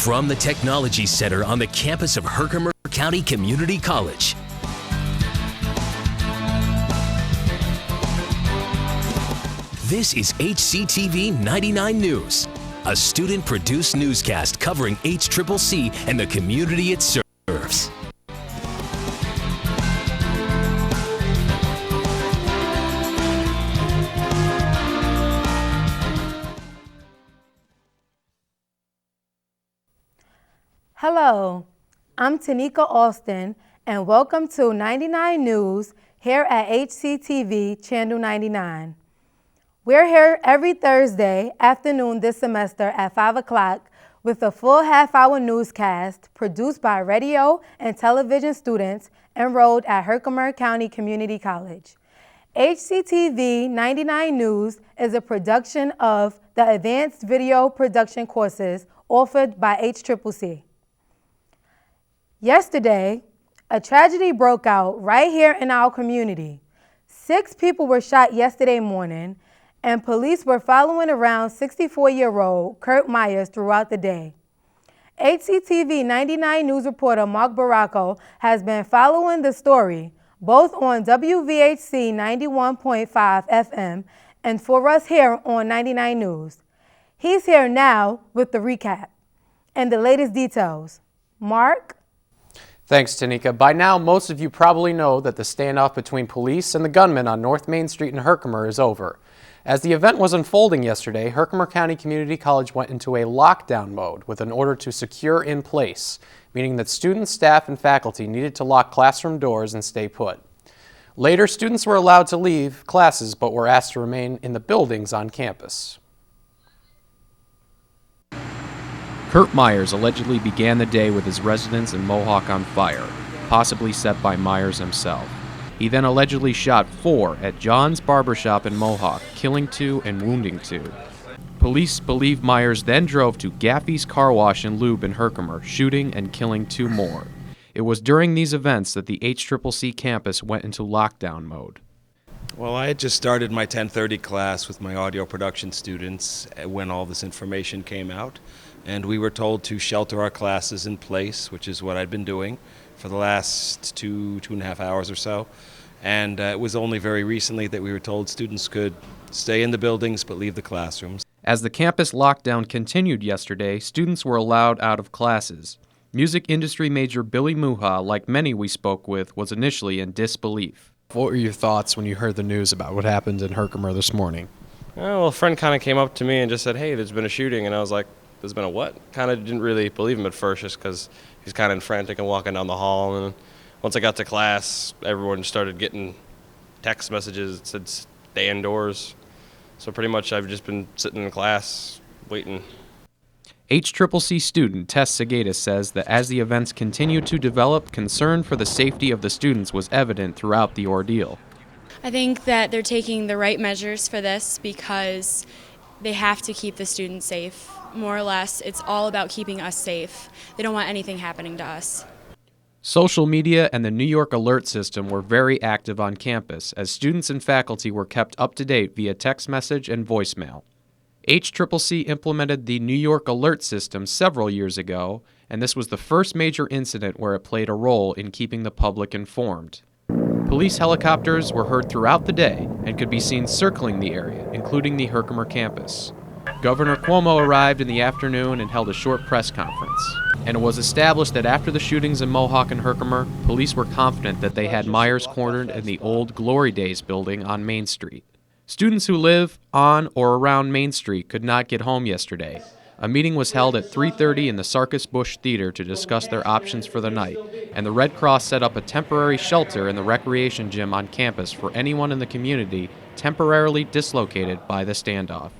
from the Technology Center on the campus of Herkimer County Community College. This is HCTV 99 News, a student-produced newscast covering HCCC and the community it serves. Hello, I'm Tinika Alston, and welcome to 99 News here at HCTV Channel 99. We're here every Thursday afternoon this semester at 5 o'clock with a full half-hour newscast produced by radio and television students enrolled at Herkimer County Community College. HCTV 99 News is a production of the Advanced Video Production courses offered by HCCC. Yesterday, a tragedy broke out right here in our community. 6 people were shot yesterday morning, and police were following around 64-year-old Kurt Myers throughout the day. HCTV 99 News reporter Marc Barraco has been following the story both on WVHC 91.5 FM and for us here on 99 News. He's here now with the recap and the latest details. Marc? Thanks, Tinika. By now, most of you probably know that the standoff between police and the gunman on North Main Street in Herkimer is over. As the event was unfolding yesterday, Herkimer County Community College went into a lockdown mode with an order to secure in place, meaning that students, staff, and faculty needed to lock classroom doors and stay put. Later, students were allowed to leave classes but were asked to remain in the buildings on campus. Kurt Myers allegedly began the day with his residence in Mohawk on fire, possibly set by Myers himself. He then allegedly shot 4 at John's barbershop in Mohawk, killing 2 and wounding 2. Police believe Myers then drove to Gaffey's Car Wash and Lube in Herkimer, shooting and killing 2 more. It was during these events that the HCCC campus went into lockdown mode. Well, I had just started my 10:30 class with my audio production students when all this information came out, and we were told to shelter our classes in place, which is what I'd been doing for the last two and a half hours or so. And it was only very recently that we were told students could stay in the buildings but leave the classrooms. As the campus lockdown continued yesterday, students were allowed out of classes. Music industry major Billy Muha, like many we spoke with, was initially in disbelief. What were your thoughts when you heard the news about what happened in Herkimer this morning? Well, a friend kind of came up to me and just said, "Hey, there's been a shooting," and I was like, "There's been a what?" Kind of didn't really believe him at first just because he's kind of frantic and walking down the hall. And once I got to class, everyone started getting text messages that said stay indoors. So pretty much I've just been sitting in class waiting. HCCC student Tess Segatis says that as the events continued to develop, concern for the safety of the students was evident throughout the ordeal. I think that they're taking the right measures for this because they have to keep the students safe. More or less, it's all about keeping us safe. They don't want anything happening to us. Social media and the New York alert system were very active on campus as students and faculty were kept up to date via text message and voicemail. HCCC implemented the New York alert system several years ago, and this was the first major incident where it played a role in keeping the public informed. Police helicopters were heard throughout the day and could be seen circling the area, including the Herkimer campus. Governor Cuomo arrived in the afternoon and held a short press conference. And it was established that after the shootings in Mohawk and Herkimer, police were confident that they had Myers cornered in the old Glory Days building on Main Street. Students who live on or around Main Street could not get home yesterday. A meeting was held at 3:30 in the Sarkis Bush Theater to discuss their options for the night, and the Red Cross set up a temporary shelter in the recreation gym on campus for anyone in the community temporarily dislocated by the standoff.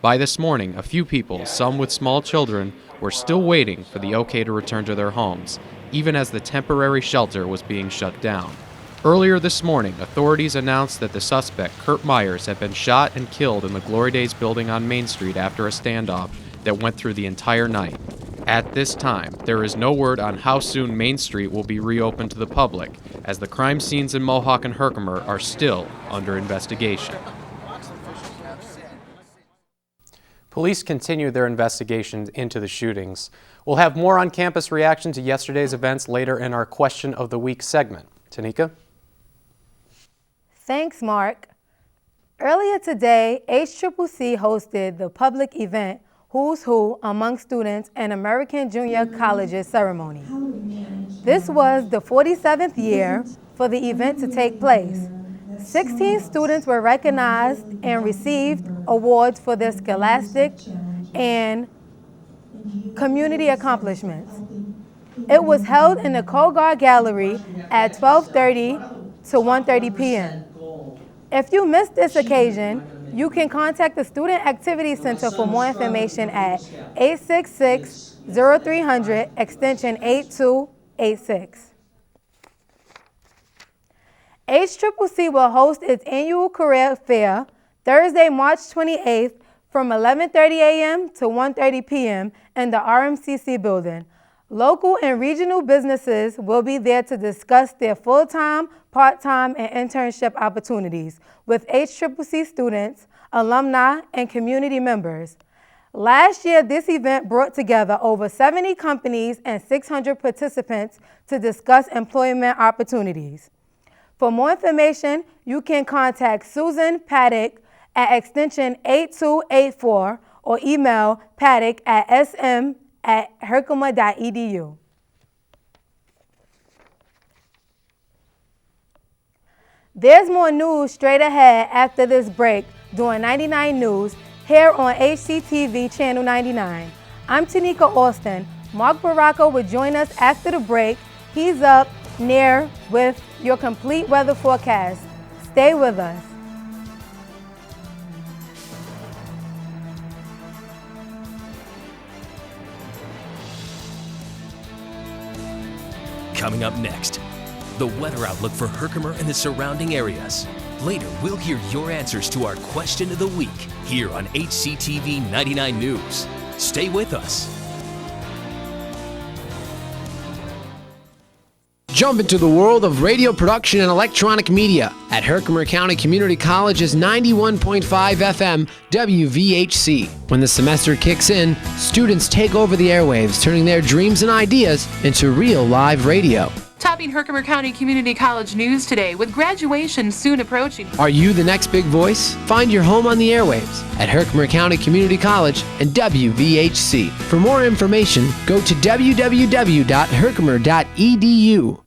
By this morning, a few people, some with small children, were still waiting for the okay to return to their homes, even as the temporary shelter was being shut down. Earlier this morning, authorities announced that the suspect, Kurt Myers, had been shot and killed in the Glory Days building on Main Street after a standoff that went through the entire night. At this time, there is no word on how soon Main Street will be reopened to the public, as the crime scenes in Mohawk and Herkimer are still under investigation. Police continue their investigations into the shootings. We'll have more on-campus reaction to yesterday's events later in our Question of the Week segment. Tinika? Thanks, Mark. Earlier today, HCCC hosted the public event Who's Who Among Students and American Junior Colleges ceremony. This was the 47th year for the event to take place. 16 students were recognized and received awards for their scholastic and community accomplishments. It was held in the Kogar Gallery at 12:30 to 1:30 p.m. If you missed this occasion, you can contact the Student Activity Center for more information at 866-0300 extension 8286. HCCC will host its annual career fair Thursday, March 28th from 11:30 a.m. to 1:30 p.m. in the RMCC building. Local and regional businesses will be there to discuss their full-time, part-time, and internship opportunities with HCCC students, alumni, and community members. Last year, this event brought together over 70 companies and 600 participants to discuss employment opportunities. For more information, you can contact Susan Paddock at extension 8284 or email paddock@sm@herkimer.edu. There's more news straight ahead after this break during 99 News here on HCTV Channel 99. I'm Tinika Alston. Marc Barraco will join us after the break. He's up near with your complete weather forecast. Stay with us. Coming up next, the weather outlook for Herkimer and the surrounding areas. Later, we'll hear your answers to our Question of the Week here on HCTV 99 News. Stay with us. Jump into the world of radio production and electronic media at Herkimer County Community College's 91.5 FM WVHC. When the semester kicks in, students take over the airwaves, turning their dreams and ideas into real live radio. Topping Herkimer County Community College news today with graduation soon approaching. Are you the next big voice? Find your home on the airwaves at Herkimer County Community College and WVHC. For more information, go to www.herkimer.edu.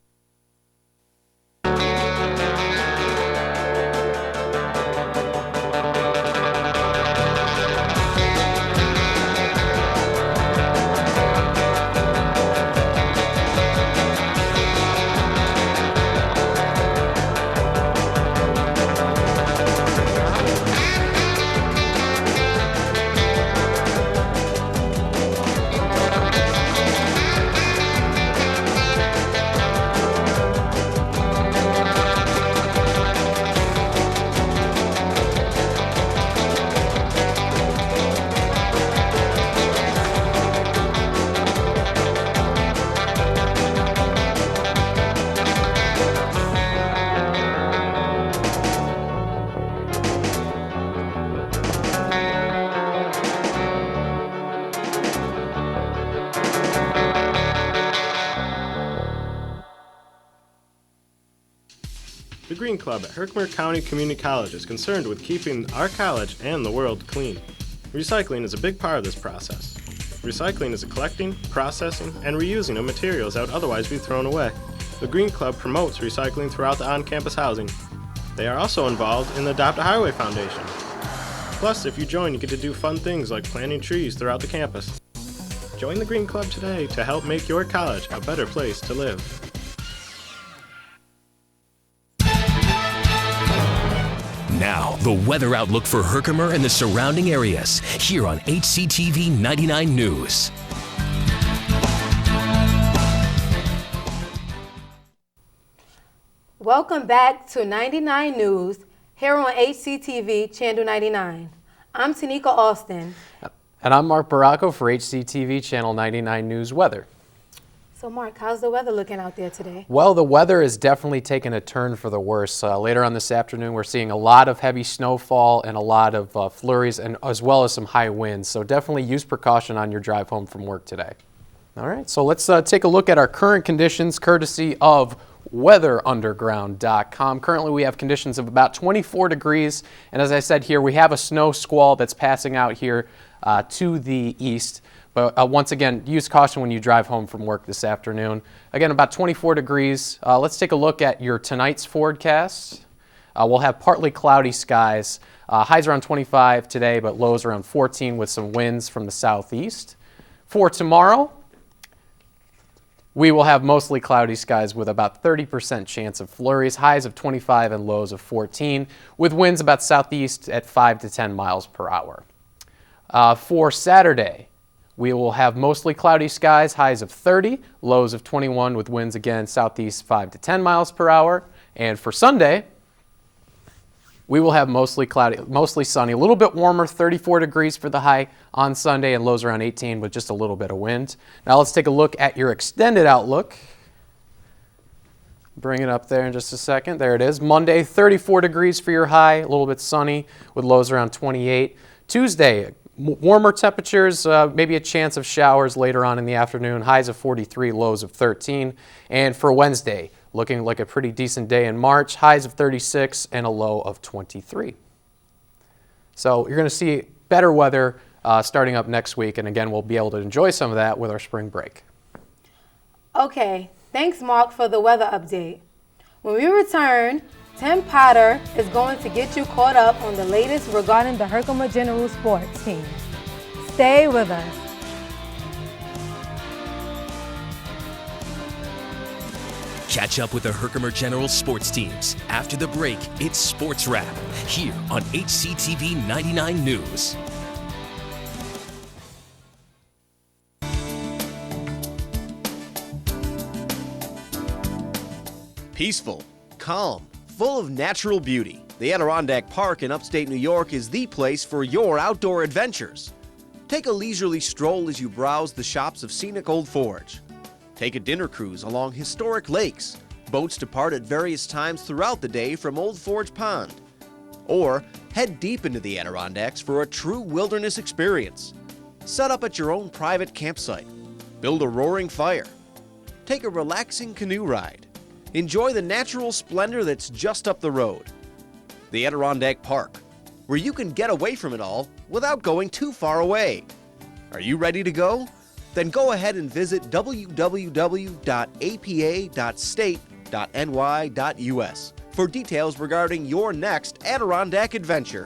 The Green Club at Herkimer County Community College is concerned with keeping our college and the world clean. Recycling is a big part of this process. Recycling is the collecting, processing, and reusing of materials that would otherwise be thrown away. The Green Club promotes recycling throughout the on-campus housing. They are also involved in the Adopt a Highway Foundation. Plus, if you join, you get to do fun things like planting trees throughout the campus. Join the Green Club today to help make your college a better place to live. Now, the weather outlook for Herkimer and the surrounding areas here on HCTV 99 News. Welcome back to 99 News here on HCTV Channel 99. I'm Tinika Alston. And I'm Marc Barraco for HCTV Channel 99 News Weather. So, Mark, how's the weather looking out there today? Well, the weather is definitely taking a turn for the worse. Later on this afternoon, we're seeing a lot of heavy snowfall and a lot of flurries, and as well as some high winds. So definitely use precaution on your drive home from work today. All right, so let's take a look at our current conditions, courtesy of weatherunderground.com. Currently, we have conditions of about 24 degrees, and as I said here, we have a snow squall that's passing out here to the east. But once again, use caution when you drive home from work this afternoon. Again, about 24 degrees. Let's take a look at your tonight's forecast. We'll have partly cloudy skies. Highs around 25 today, but lows around 14 with some winds from the southeast. For tomorrow, we will have mostly cloudy skies with about 30% chance of flurries, highs of 25 and lows of 14, with winds about southeast at 5 to 10 miles per hour. For Saturday, we will have mostly cloudy skies, highs of 30, lows of 21, with winds again southeast 5 to 10 miles per hour. And for Sunday, we will have mostly cloudy, mostly sunny, a little bit warmer, 34 degrees for the high on Sunday, and lows around 18 with just a little bit of wind. Now let's take a look at your extended outlook. Bring it up there in just a second. There it is. Monday, 34 degrees for your high, a little bit sunny with lows around 28. Tuesday, warmer temperatures, maybe a chance of showers later on in the afternoon, highs of 43, lows of 13. And for Wednesday, looking like a pretty decent day in March, highs of 36 and a low of 23. So you're going to see better weather starting up next week, and again, we'll be able to enjoy some of that with our spring break. Okay, thanks, Mark, for the weather update. When we return, Tim Potter is going to get you caught up on the latest regarding the Herkimer General sports team. Stay with us. Catch up with the Herkimer General sports teams. After the break, it's Sports Wrap here on HCTV 99 News. Peaceful, calm, full of natural beauty, the Adirondack Park in upstate New York is the place for your outdoor adventures. Take a leisurely stroll as you browse the shops of scenic Old Forge. Take a dinner cruise along historic lakes. Boats depart at various times throughout the day from Old Forge Pond. Or head deep into the Adirondacks for a true wilderness experience. Set up at your own private campsite. Build a roaring fire. Take a relaxing canoe ride. Enjoy the natural splendor that's just up the road. The Adirondack Park, where you can get away from it all without going too far away. Are you ready to go? Then go ahead and visit www.apa.state.ny.us for details regarding your next Adirondack adventure.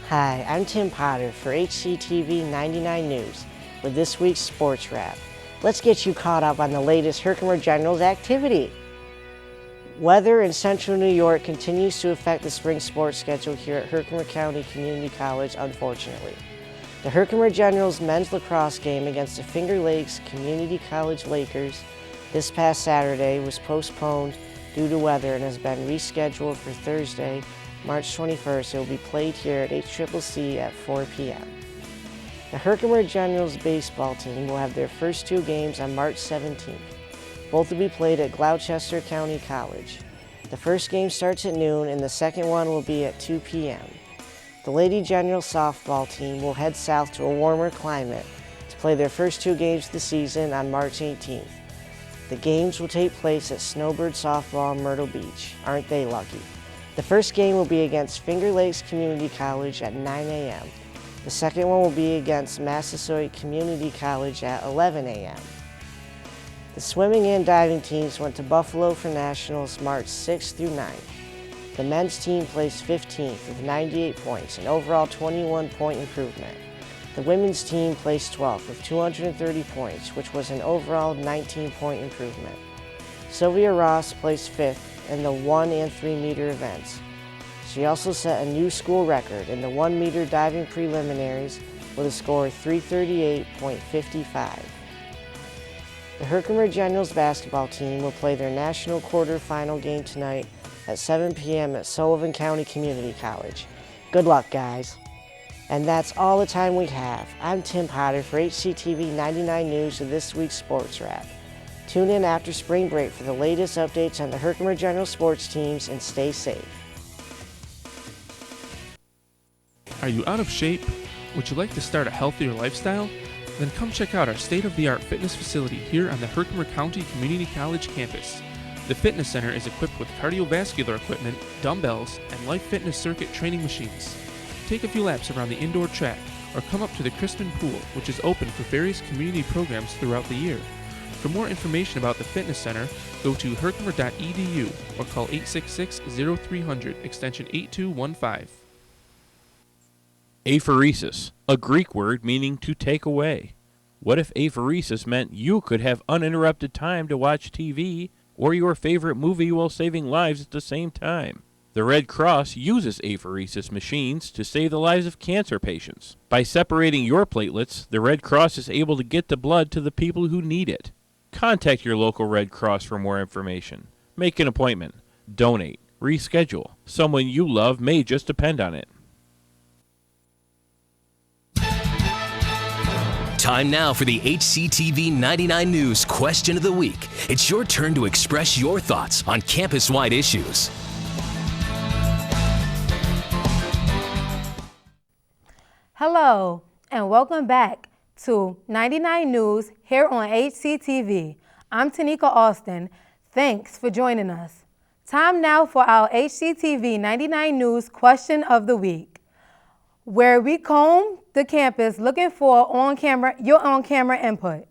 Hi, I'm Tim Potter for HCTV 99 News with this week's Sports Wrap. Let's get you caught up on the latest Herkimer Generals activity. Weather in central New York continues to affect the spring sports schedule here at Herkimer County Community College, unfortunately. The Herkimer Generals men's lacrosse game against the Finger Lakes Community College Lakers this past Saturday was postponed due to weather and has been rescheduled for Thursday, March 21st. It will be played here at HCCC at 4 p.m. The Herkimer Generals baseball team will have their first two games on March 17th. Both will be played at Gloucester County College. The first game starts at noon and the second one will be at 2 p.m. The Lady General softball team will head south to a warmer climate to play their first two games of the season on March 18th. The games will take place at Snowbird Softball in Myrtle Beach. Aren't they lucky? The first game will be against Finger Lakes Community College at 9 a.m. The second one will be against Massasoit Community College at 11 a.m. The swimming and diving teams went to Buffalo for nationals March 6th through 9th. The men's team placed 15th with 98 points, an overall 21-point improvement. The women's team placed 12th with 230 points, which was an overall 19-point improvement. Sylvia Ross placed 5th in the 1 and 3 meter events. She also set a new school record in the 1 meter diving preliminaries with a score of 338.55. The Herkimer Generals basketball team will play their national quarterfinal game tonight at 7 p.m. at Sullivan County Community College. Good luck, guys. And that's all the time we have. I'm Tim Potter for HCTV 99 News with this week's Sports Wrap. Tune in after spring break for the latest updates on the Herkimer General sports teams and stay safe. Are you out of shape? Would you like to start a healthier lifestyle? Then come check out our state-of-the-art fitness facility here on the Herkimer County Community College campus. The fitness center is equipped with cardiovascular equipment, dumbbells, and life fitness circuit training machines. Take a few laps around the indoor track or come up to the Crispin Pool, which is open for various community programs throughout the year. For more information about the fitness center, go to herkimer.edu or call 866-0300 extension 8215. Aphoresis, a Greek word meaning to take away. What if aphoresis meant you could have uninterrupted time to watch TV or your favorite movie while saving lives at the same time? The Red Cross uses aphoresis machines to save the lives of cancer patients. By separating your platelets, the Red Cross is able to get the blood to the people who need it. Contact your local Red Cross for more information. Make an appointment. Donate. Reschedule. Someone you love may just depend on it. Time now for the HCTV 99 News Question of the Week. It's your turn to express your thoughts on campus-wide issues. Hello, and welcome back to 99 News here on HCTV. I'm Tinika Alston. Thanks for joining us. Time now for our HCTV 99 News Question of the Week, where we comb the campus looking for your on-camera input.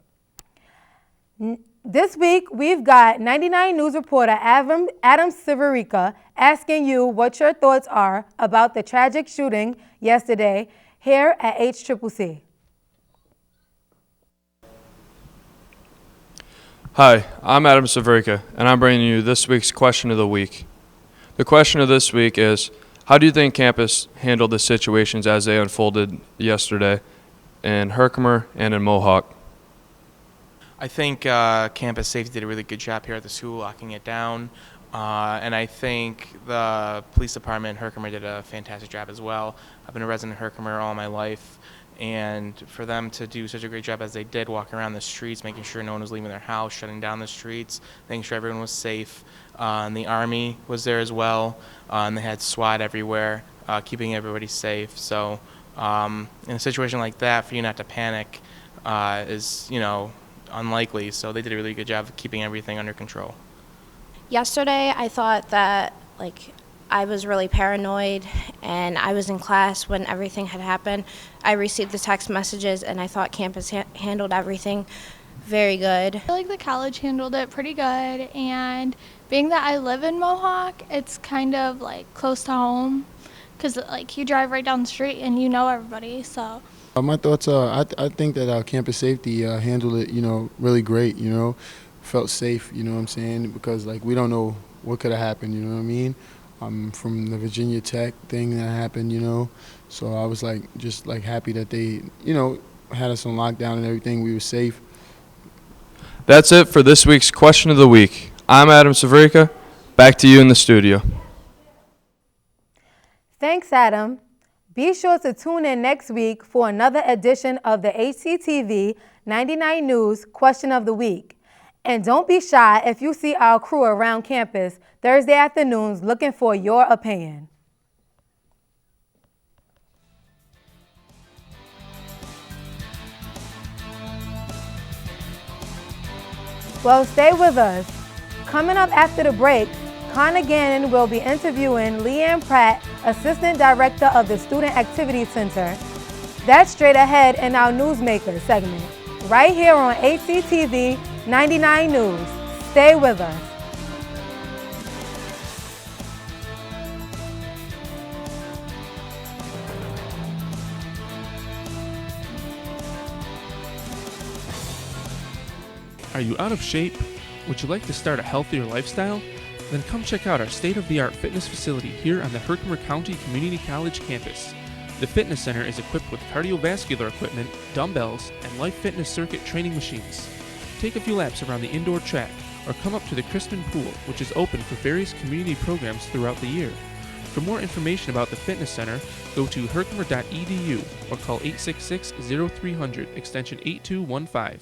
This week, we've got 99 News reporter Adam Severica asking you what your thoughts are about the tragic shooting yesterday here at HCCC. Hi, I'm Adam Severica, and I'm bringing you this week's Question of the Week. The question of this week is, how do you think campus handled the situations as they unfolded yesterday in Herkimer and in Mohawk? I think campus safety did a really good job here at the school, locking it down. And I think the police department in Herkimer did a fantastic job as well. I've been a resident of Herkimer all my life, and for them to do such a great job as they did, walking around the streets, making sure no one was leaving their house, shutting down the streets, making sure everyone was safe. And the Army was there as well, and they had SWAT everywhere, keeping everybody safe. So in a situation like that, for you not to panic is, unlikely. So they did a really good job of keeping everything under control. Yesterday, I thought that, I was really paranoid, and I was in class when everything had happened. I received the text messages, and I thought campus handled everything very good. I feel like the college handled it pretty good, and being that I live in Mohawk, it's kind of, close to home, because, you drive right down the street, and you know everybody, so. My thoughts are, I think that campus safety handled it, really great, felt safe, you know what I'm saying, because we don't know what could have happened, you know what I mean, from the Virginia Tech thing that happened, so I was just happy that they, had us on lockdown and everything, we were safe. That's it for this week's Question of the Week. I'm Adam Severica. Back to you in the studio. Thanks, Adam. Be sure to tune in next week for another edition of the HCTV 99 News Question of the Week. And don't be shy if you see our crew around campus Thursday afternoons looking for your opinion. Well, stay with us. Coming up after the break, Connor Gannon will be interviewing Leanne Pratt, Assistant Director of the Student Activity Center. That's straight ahead in our Newsmaker segment, right here on HCTV 99 News. Stay with us. Are you out of shape? Would you like to start a healthier lifestyle? Then come check out our state-of-the-art fitness facility here on the Herkimer County Community College campus. The fitness center is equipped with cardiovascular equipment, dumbbells, and life fitness circuit training machines. Take a few laps around the indoor track or come up to the Crispin Pool, which is open for various community programs throughout the year. For more information about the fitness center, go to herkimer.edu or call 866-0300 extension 8215.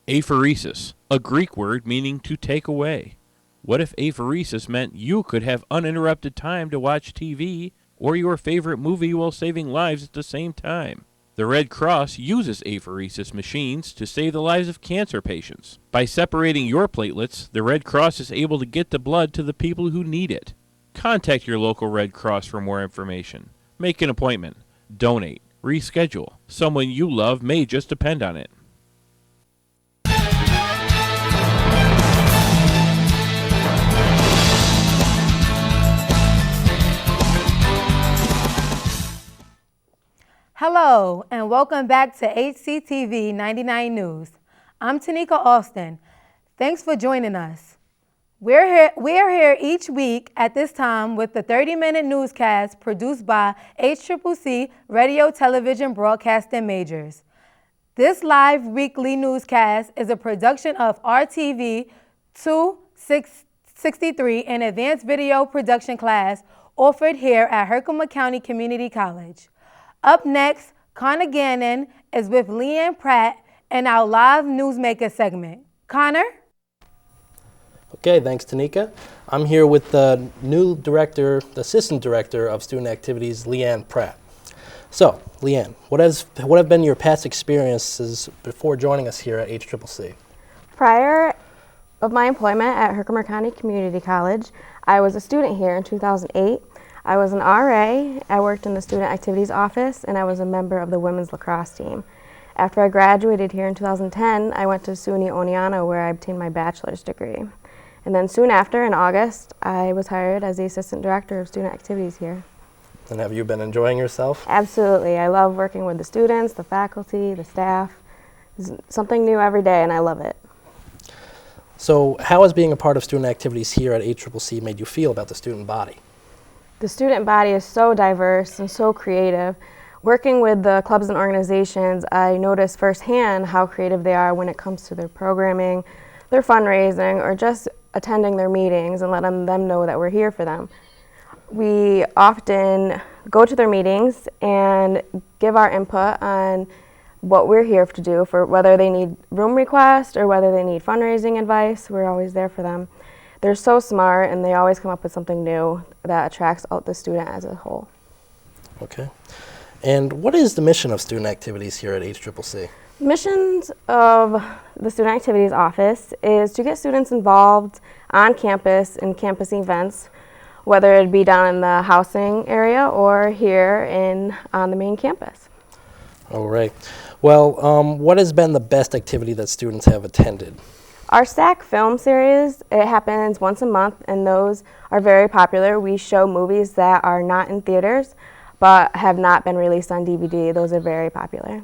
Aphoresis, a Greek word meaning to take away. What if aphoresis meant you could have uninterrupted time to watch TV or your favorite movie while saving lives at the same time? The Red Cross uses aphoresis machines to save the lives of cancer patients. By separating your platelets, the Red Cross is able to get the blood to the people who need it. Contact your local Red Cross for more information. Make an appointment. Donate. Reschedule. Someone you love may just depend on it. Hello, and welcome back to HCTV 99 News. I'm Tinika Alston. Thanks for joining us. We're here each week at this time with the 30-minute newscast produced by HCCC Radio Television Broadcasting Majors. This live weekly newscast is a production of RTV 263, an advanced video production class offered here at Herkimer County Community College. Up next, Connor Gannon is with Leanne Pratt in our live Newsmaker segment. Connor? Okay, thanks, Tinika. I'm here with the new director, the assistant director of student activities, Leanne Pratt. So, Leanne, what have been your past experiences before joining us here at HCCC? Prior of my employment at Herkimer County Community College, I was a student here in 2008. I was an RA, I worked in the student activities office, and I was a member of the women's lacrosse team. After I graduated here in 2010, I went to SUNY Oneonta where I obtained my bachelor's degree. And then soon after, in August, I was hired as the assistant director of student activities here. And have you been enjoying yourself? Absolutely. I love working with the students, the faculty, the staff. It's something new every day, and I love it. So how has being a part of student activities here at HCCC made you feel about the student body? The student body is so diverse and so creative. Working with the clubs and organizations, I notice firsthand how creative they are when it comes to their programming, their fundraising, or just attending their meetings and letting them know that we're here for them. We often go to their meetings and give our input on what we're here to do, for whether they need room requests or whether they need fundraising advice. We're always there for them. They're so smart, and they always come up with something new that attracts out the student as a whole. Okay. And what is the mission of student activities here at HCCC? Missions of the Student Activities Office is to get students involved on campus in campus events, whether it be down in the housing area or here on the main campus. All right. Well, what has been the best activity that students have attended? Our SAC film series, it happens once a month, and those are very popular. We show movies that are not in theaters but have not been released on DVD. Those are very popular.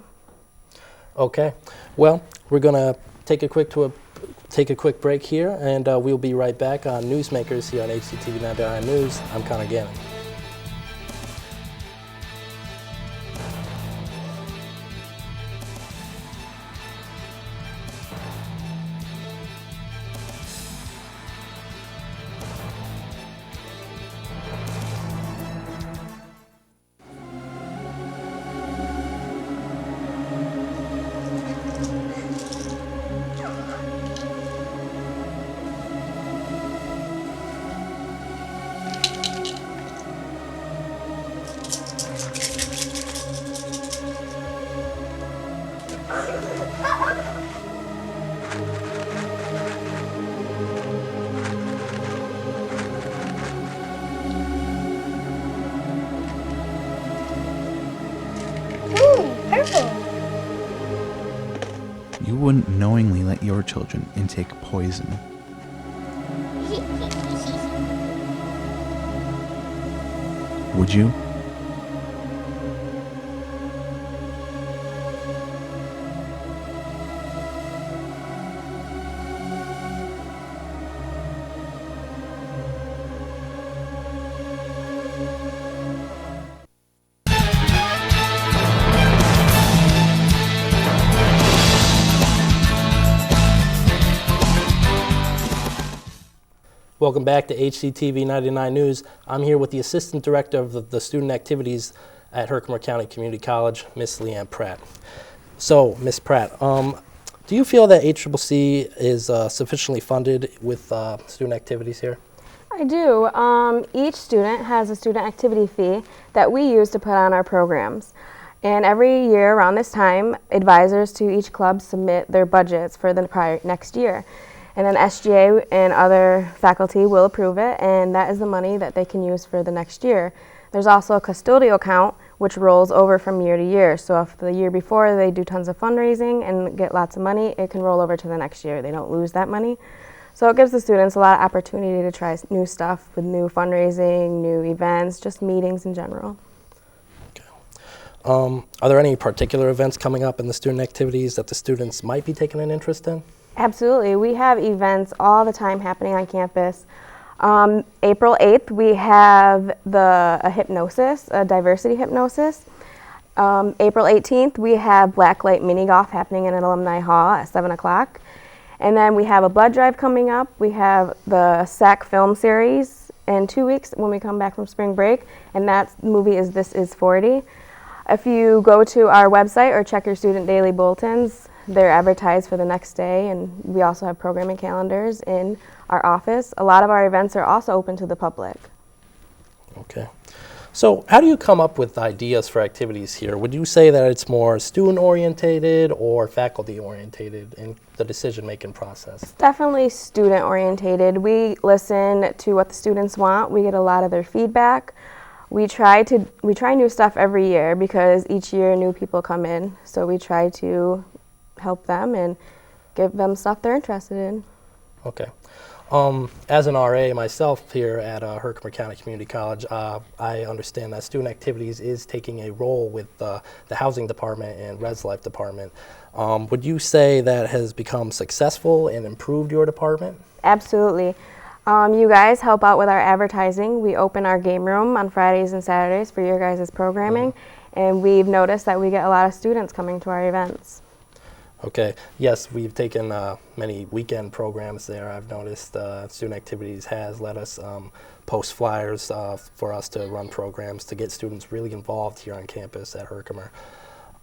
Okay. Well, we're going to take a quick break here, and we'll be right back on Newsmakers here on HCTV 99 News. I'm Connor Gannon. You wouldn't knowingly let your children intake poison. Would you? Welcome back to HCTV 99 News. I'm here with the Assistant Director of the Student Activities at Herkimer County Community College, Miss Leanne Pratt. So, Miss Pratt, do you feel that HCCC is sufficiently funded with student activities here? I do. Each student has a student activity fee that we use to put on our programs. And every year around this time, advisors to each club submit their budgets for the next year. And then SGA and other faculty will approve it, and that is the money that they can use for the next year. There's also a custodial account which rolls over from year to year. So if the year before they do tons of fundraising and get lots of money, it can roll over to the next year. They don't lose that money. So it gives the students a lot of opportunity to try new stuff with new fundraising, new events, just meetings in general. Are there any particular events coming up in the student activities that the students might be taking an interest in? Absolutely. We have events all the time happening on campus. April 8th, we have a hypnosis, a diversity hypnosis. April 18th, we have Blacklight Mini Golf happening in an alumni hall at 7 o'clock. And then we have a blood drive coming up. We have the SAC film series in 2 weeks when we come back from spring break, and that movie is This Is 40. If you go to our website or check your student daily bulletins, they're advertised for the next day, and we also have programming calendars in our office. A lot of our events are also open to the public. Okay. So how do you come up with ideas for activities here? Would you say that it's more student-orientated or faculty-orientated in the decision-making process? Definitely student-orientated. We listen to what the students want. We get a lot of their feedback. We try new stuff every year because each year new people come in. So we try to help them and give them stuff they're interested in. Okay. As an RA myself here at Herkimer County Community College, I understand that student activities is taking a role with the housing department and res life department. Would you say that has become successful and improved your department? Absolutely. You guys help out with our advertising. We open our game room on Fridays and Saturdays for your guys' programming, and we've noticed that we get a lot of students coming to our events. Okay. Yes, we've taken many weekend programs there. I've noticed student activities has let us post flyers for us to run programs to get students really involved here on campus at Herkimer.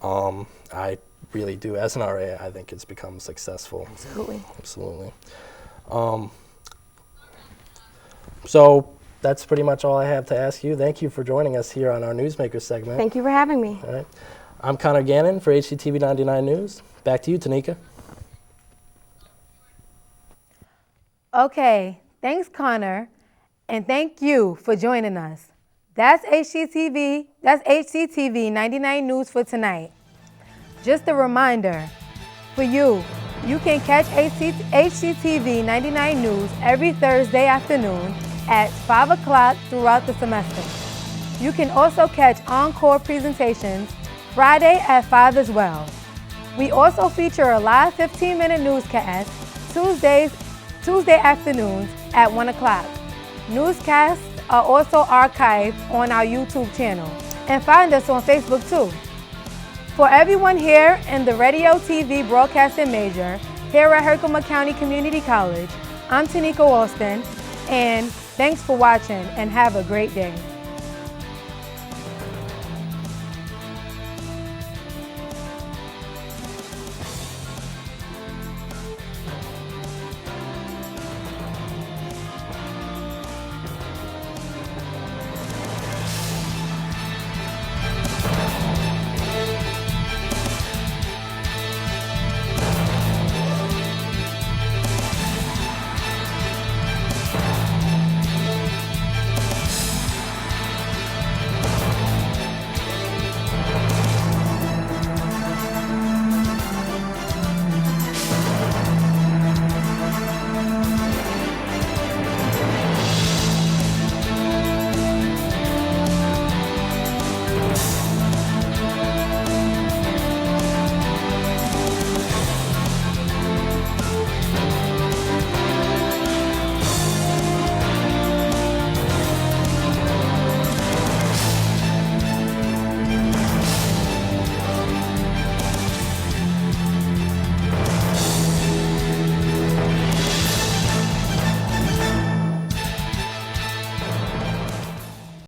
I really do. As an RA, I think it's become successful. Absolutely. Absolutely. So that's pretty much all I have to ask you. Thank you for joining us here on our Newsmaker segment. Thank you for having me. All right. I'm Connor Gannon for HCTV 99 News. Back to you, Tinika. Okay, thanks, Connor, and thank you for joining us. That's HCTV 99 News for tonight. Just a reminder for you, you can catch HCTV 99 News every Thursday afternoon at 5 o'clock throughout the semester. You can also catch encore presentations Friday at 5 as well. We also feature a live 15-minute newscast Tuesday afternoons at 1 o'clock. Newscasts are also archived on our YouTube channel, and find us on Facebook too. For everyone here in the radio, TV, broadcasting major here at Herkimer County Community College, I'm Tinika Alston, and thanks for watching and have a great day.